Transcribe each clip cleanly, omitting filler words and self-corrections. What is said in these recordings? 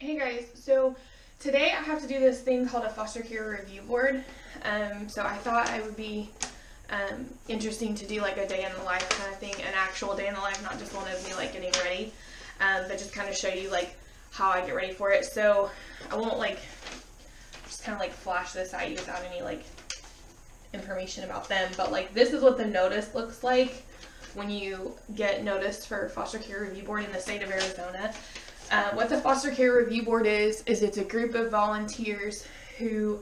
Hey guys, so today I have to do this thing called a foster care review board. So I thought it would be interesting to do like a day in the life kind of thing, an actual day in the life, not just one of me like getting ready, but just kind of show you like how I get ready for it. So I won't like just kind of like flash this at you without any like information about them, but like this is what the notice looks like when you get noticed for foster care review board in the state of Arizona. What the foster care review board is it's a group of volunteers who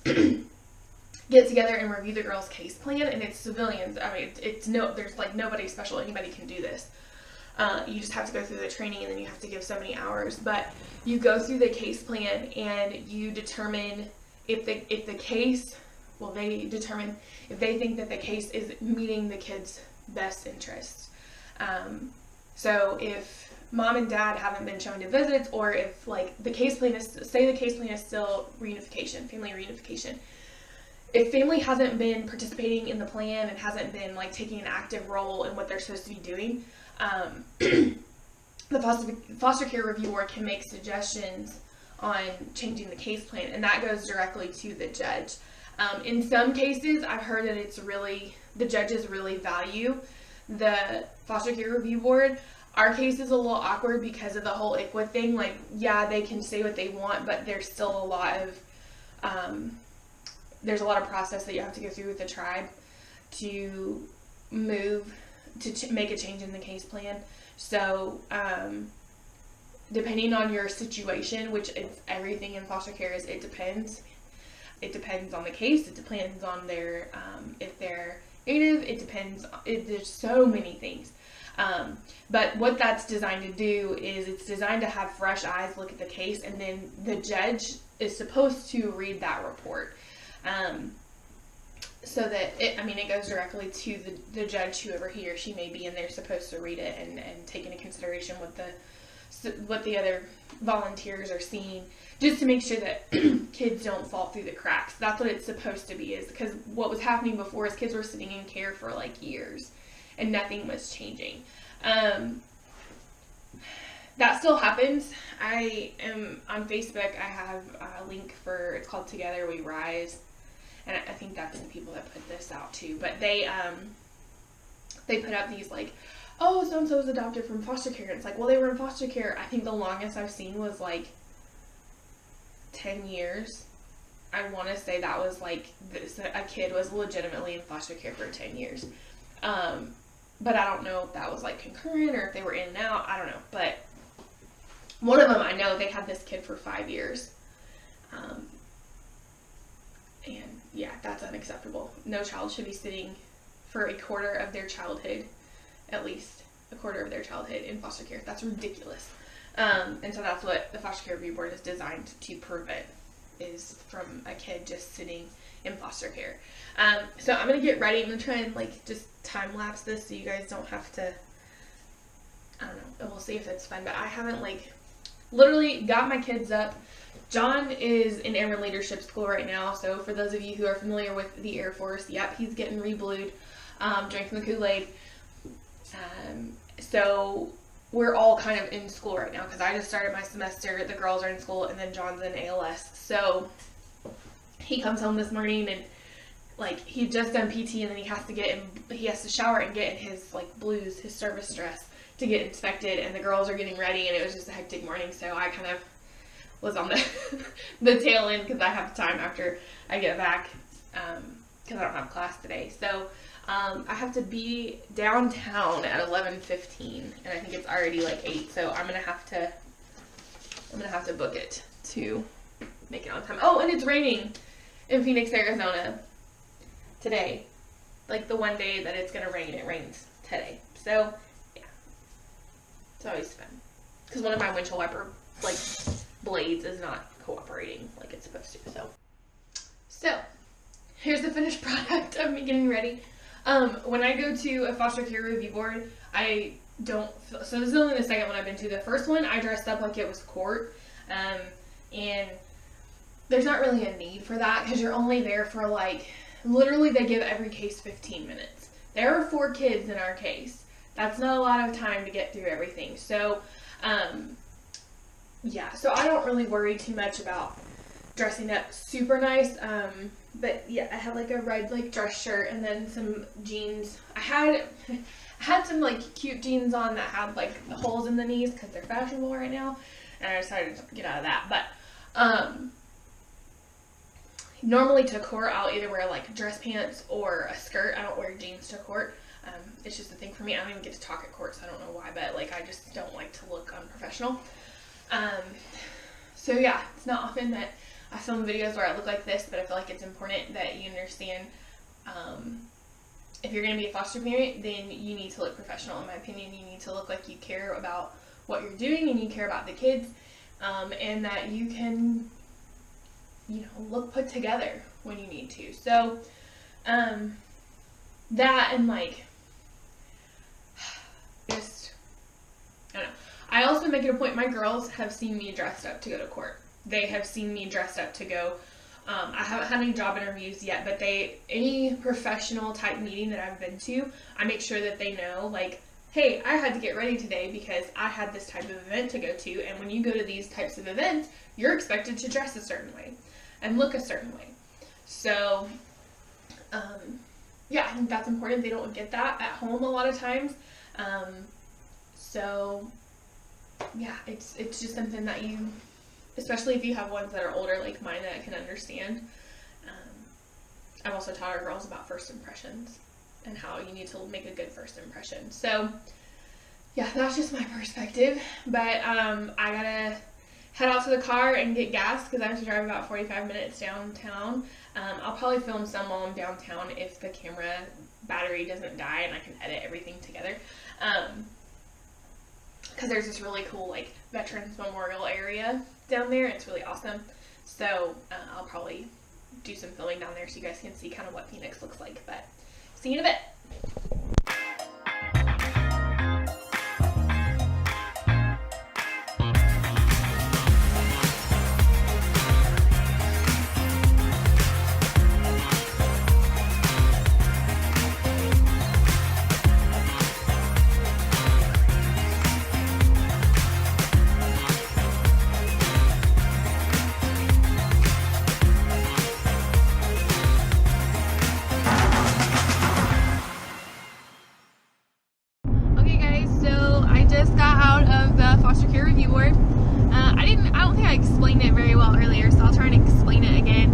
get together and review the girl's case plan, and it's civilians. I mean, there's like nobody special. Anybody can do this. You just have to go through the training, and then you have to give so many hours. But you go through the case plan, and you determine if the case. Well, they determine if they think that the case is meeting the kid's best interests. So if mom and dad haven't been shown to visits, or if like the case plan is, say the case plan is still reunification, family reunification. If family hasn't been participating in the plan and hasn't been like taking an active role in what they're supposed to be doing, the foster care review board can make suggestions on changing the case plan, and that goes directly to the judge. In some cases, I've heard that the judges really value the foster care review board. Our case is a little awkward because of the whole ICWA thing. Like, yeah, they can say what they want, but there's still a lot of process that you have to go through with the tribe to make a change in the case plan. So, depending on your situation, which is everything in foster care is, it depends. It depends on the case. It depends on their, if they're native. There's so many things. But what that's designed to do is it's designed to have fresh eyes look at the case, and then the judge is supposed to read that report. So that it goes directly to the judge, whoever he or she may be, and they're supposed to read it and take into consideration what the other volunteers are seeing, just to make sure that kids don't fall through the cracks. That's what it's supposed to be, is because what was happening before is kids were sitting in care for like years and nothing was changing. That still happens. I am on Facebook. I have a link for, it's called Together We Rise, and I think that's the people that put this out too. But they put up these like, oh, so and so was adopted from foster care. And it's like, well, they were in foster care. I think the longest I've seen was like 10 years. I want to say that was like a kid was legitimately in foster care for 10 years. But I don't know if that was like concurrent or if they were in and out. I don't know. But one of them, I know they had this kid for 5 years. And yeah, that's unacceptable. No child should be sitting for a quarter of their childhood, at least a quarter of their childhood, in foster care. That's ridiculous. And so that's what the foster care review board is designed to prevent, is from a kid just sitting in foster care. So I'm going to get ready. I'm going to try and like just time lapse this so you guys don't have to, I don't know, and we'll see if it's fun. But I haven't like literally got my kids up. John is in Airman Leadership School right now. So for those of you who are familiar with the Air Force, yep, he's getting reblued, drinking the Kool-Aid. So we're all kind of in school right now because I just started my semester. The girls are in school, and then John's in ALS. So he comes home this morning, and like he'd just done PT, and then he has to shower and get in his like blues, his service dress, to get inspected, and the girls are getting ready, and it was just a hectic morning. So I kind of was on the tail end because I have time after I get back because I don't have class today. So I have to be downtown at 11:15, and I think it's already like 8. So I'm gonna have to book it to make it on time. Oh, and it's raining in Phoenix, Arizona today. Like the one day that it's gonna rain, it rains today. So yeah, it's always fun because one of my windshield wiper like blades is not cooperating like it's supposed to. So here's the finished product of me getting ready. When I go to a foster care review board, I don't feel, so this is only the second one I've been to. The first one, I dressed up like it was court, and there's not really a need for that because you're only there for like, literally they give every case 15 minutes. There are 4 kids in our case. That's not a lot of time to get through everything. So, yeah, so I don't really worry too much about dressing up super nice. But yeah, I had like a red like dress shirt and then some jeans. I had some like cute jeans on that had like holes in the knees because they're fashionable right now, and I decided to get out of that. But normally to court I'll either wear like dress pants or a skirt. I don't wear jeans to court. It's just a thing for me. I don't even get to talk at court, so I don't know why, but like I just don't like to look unprofessional. So yeah, it's not often that I film videos where I look like this, but I feel like it's important that you understand, if you're going to be a foster parent, then you need to look professional. In my opinion, you need to look like you care about what you're doing and you care about the kids, and that you can, look put together when you need to. So, that and like, just, I don't know. I also make it a point, my girls have seen me dressed up to go to court. They have seen me dressed up to go. I haven't had any job interviews yet, but any professional type meeting that I've been to, I make sure that they know, like, hey, I had to get ready today because I had this type of event to go to, and when you go to these types of events, you're expected to dress a certain way and look a certain way. So, yeah, I think that's important. They don't get that at home a lot of times. So, yeah, it's just something that you, especially if you have ones that are older like mine that can understand. I've also taught our girls about first impressions and how you need to make a good first impression. So yeah, that's just my perspective. But I gotta head out to the car and get gas because I have to drive about 45 minutes downtown. I'll probably film some while I'm downtown if the camera battery doesn't die and I can edit everything together. Because there's this really cool like Veterans Memorial area down there. It's really awesome. So I'll probably do some filming down there so you guys can see kind of what Phoenix looks like. But see you in a bit. I don't think I explained it very well earlier, so I'll try and explain it again.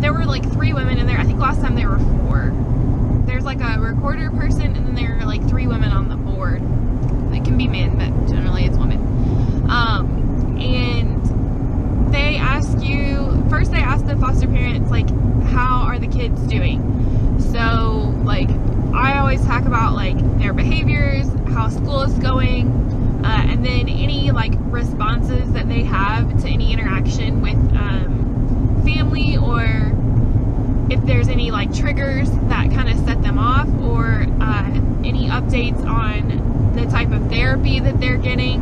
There were like 3 women in there. I think last time there were 4. There's like a recorder person, and then there are like 3 women on the board. It can be men, but generally it's women. And they ask the foster parents, like, how are the kids doing? So, like, I always talk about, like, their behaviors, how school is going, and then any, like, responses that they have to any interaction with family, or if there's any, like, triggers that kind of set them off, or any updates on the type of therapy that they're getting.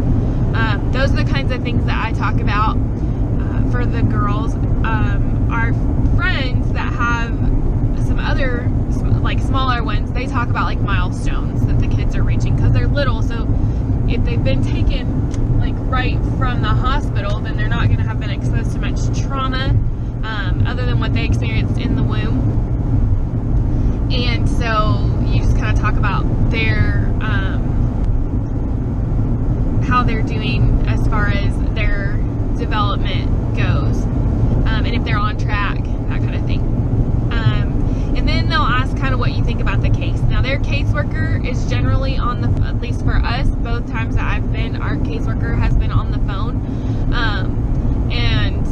Those are the kinds of things that I talk about for the girls. Our friends that have some other, like, smaller ones, they talk about, like, milestones that the kids are reaching because they're little. So if they've been taken, like, right from the hospital, then they're not going to have been exposed to much trauma other than what they experienced in the womb. And so you just kind of talk about their how they're doing as far as their development goes, and if they're on track, that kind of thing. And then they'll ask kind of what you think about the case. Now, their caseworker is generally on the, at least for us, both times that I've been, our caseworker has been on the phone, and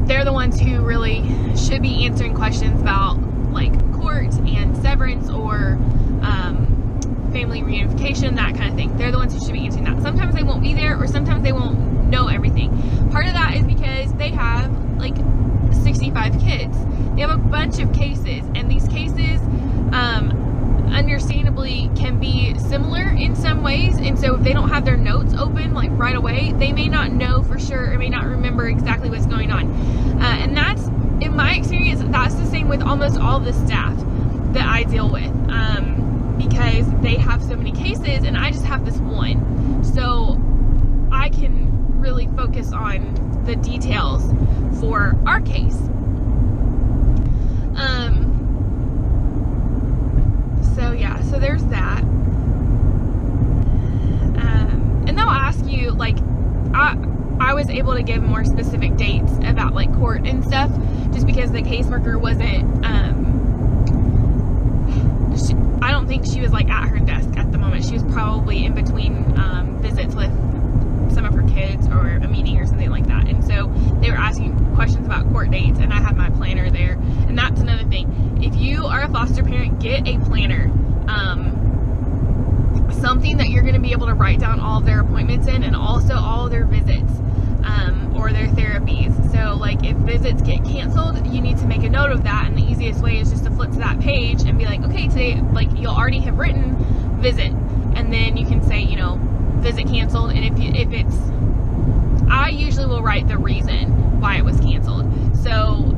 they're the ones who really should be answering questions about, like, court and severance or family reunification, that kind of thing. They're the ones who should be answering that. Sometimes they won't be there, or sometimes they won't know everything. Part of that is because they have, like, 65 kids. They have a bunch of cases, and these cases understandably can be similar in some ways, and so if they don't have their notes open, like, right away, they may not know for sure, or may not remember exactly what's going on. And that's, in my experience, that's the same with almost all the staff that I deal with, because focus on the details for our case. So there's that. And they'll ask you, like, I was able to give more specific dates about, like, court and stuff, just because the caseworker wasn't, I don't think she was, like, at her desk at the moment. She was probably in between visits with some of her kids or a meeting or something like that. And so they were asking questions about court dates, and I had my planner there. And that's another thing. If you are a foster parent, get a planner. Something that you're going to be able to write down all of their appointments in, and also all of their visits, or their therapies. So, like, if visits get canceled, you need to make a note of that, and the easiest way is just to flip to that page and be like, okay, today, like, you'll already have written visit, and then you can say, you know, visit canceled. And if it's, I usually will write the reason why it was canceled. So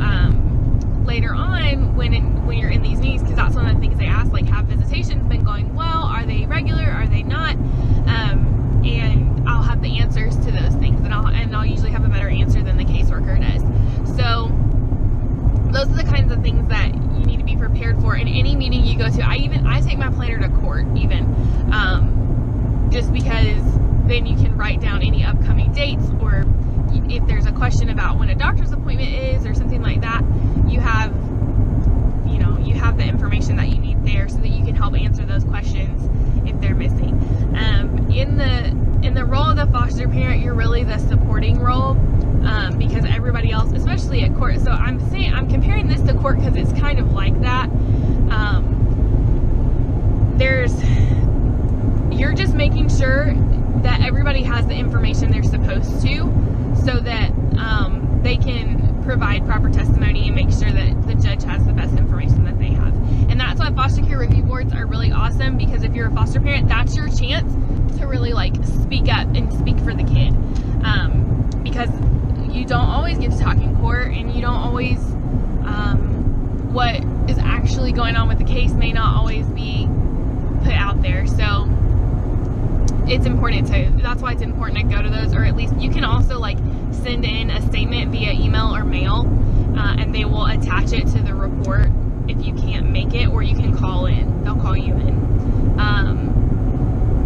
later on, when you're in these meetings, because that's one of the things they ask, like, have visitations been going well? Are they regular? Are they not? And I'll have the answers to those things, and I'll usually have a better answer than the caseworker does. So those are the kinds of things that you need to be prepared for in any meeting you go to. I take my planner to court even, just because then you can write down any upcoming dates, or if there's a question about when a doctor's appointment is or something like that, you have the information that you need there so that you can help answer those questions if they're missing. In the role of the foster parent, you're really the supporting role, because everybody else, especially at court, so I'm comparing this to court because it's kind of like that. You're just making sure that everybody has the information they're supposed to, so that they can provide proper testimony and make sure that the judge has the best information that they have. And that's why foster care review boards are really awesome, because if you're a foster parent, that's your chance to really, like, speak up and speak for the kid, because you don't always get to talk in court, and you don't always, what is actually going on with the case may not always be put out there. So it's important that's why it's important to go to those, or at least you can also, like, send in a statement via email or mail, and they will attach it to the report if you can't make it, or you can call in. They'll call you in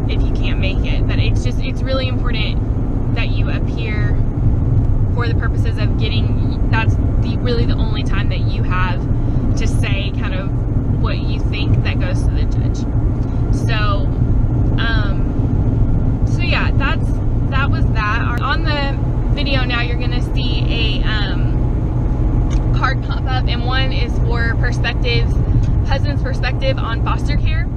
if you can't make it. But it's really important that you appear for the purposes of that's really the only time that you have to say kind of what you think that goes to the judge. So yeah, that was that. On the video now, you're gonna see a card pop up, and one is for husband's perspective on foster care.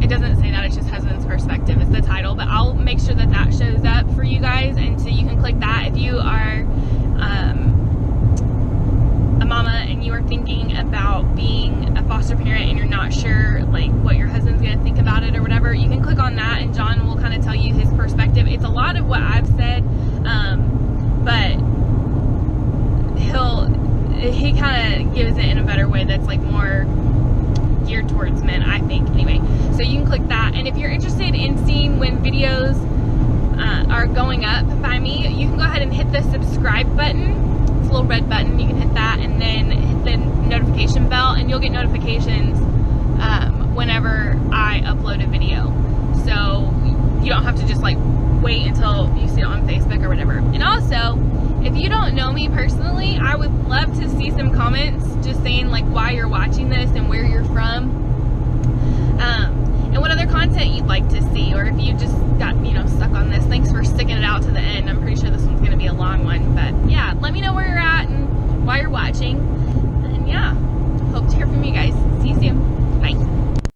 It doesn't say that, it's just husband's perspective is the title, but I'll make sure that shows up for you guys, and so you can click that if you are a mama and you are thinking about being a foster parent and you're not sure, like, what your husband's gonna think about it or whatever. You can click on that, and John will kind of tell you his perspective. It's a lot of what I've said, but he kind of gives it in a better way that's, like, more geared towards men, I think. Anyway, so you can click that, and if you're interested in seeing when videos are going up by me, you can go ahead and hit the subscribe button. It's a little red button. You can hit that, and then hit the notification bell, and you'll get notifications whenever I upload a video. So you don't have to just, like, wait until you see it on Facebook or whatever. And also, if you don't know me personally, I would love to see some comments just saying, like, why you're watching this and where you're from, and what other content you'd like to see, or if you just got, stuck on this. Thanks for sticking it out to the end. I'm pretty sure this one's going to be a long one, but yeah, let me know where you're at and why you're watching.